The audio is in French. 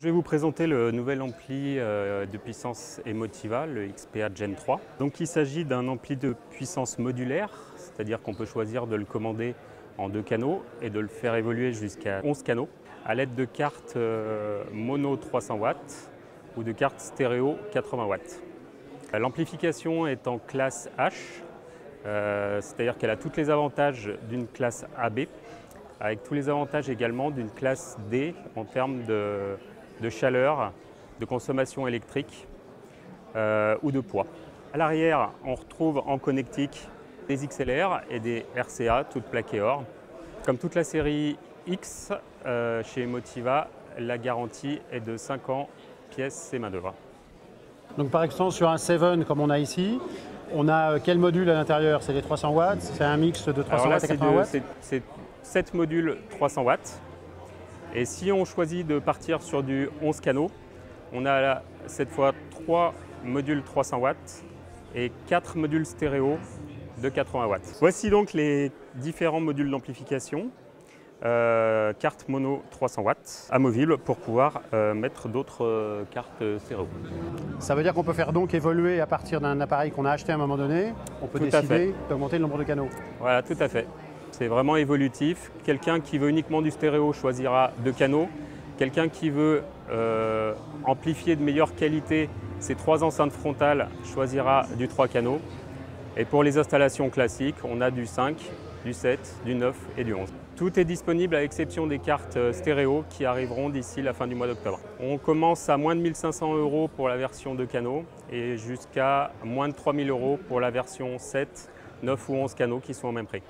Je vais vous présenter le nouvel ampli de puissance Emotiva, le XPA Gen 3. Donc il s'agit d'un ampli de puissance modulaire, c'est-à-dire qu'on peut choisir de le commander en 2 canaux et de le faire évoluer jusqu'à 11 canaux à l'aide de cartes mono 300 watts ou de cartes stéréo 80 watts. L'amplification est en classe H, c'est-à-dire qu'elle a tous les avantages d'une classe AB, avec tous les avantages également d'une classe D en termes de chaleur, de consommation électrique ou de poids. À l'arrière, on retrouve en connectique des XLR et des RCA, toutes plaquées or. Comme toute la série X, chez Emotiva, la garantie est de 5 ans, pièces et main d'œuvre. Donc par exemple sur un 7 comme on a ici, on a quel module à l'intérieur? C'est les 300 watts? C'est un mix de 300 watts et 80 watts? C'est 7 modules 300 watts. Et si on choisit de partir sur du 11 canaux, on a cette fois 3 modules 300 watts et 4 modules stéréo de 80 watts. Voici donc les différents modules d'amplification. Carte mono 300 watts amovible pour pouvoir mettre d'autres cartes stéréo. Ça veut dire qu'on peut faire donc évoluer à partir d'un appareil qu'on a acheté à un moment donné, on peut décider d'augmenter le nombre de canaux. Voilà, tout à fait. C'est vraiment évolutif. Quelqu'un qui veut uniquement du stéréo choisira 2 canaux. Quelqu'un qui veut amplifier de meilleure qualité ses 3 enceintes frontales choisira du 3 canaux. Et pour les installations classiques, on a du 5, du 7, du 9 et du 11. Tout est disponible à l'exception des cartes stéréo qui arriveront d'ici la fin du mois d'octobre. On commence à moins de 1 500 € pour la version 2 canaux et jusqu'à moins de 3 000 € pour la version 7, 9 ou 11 canaux qui sont au même prix.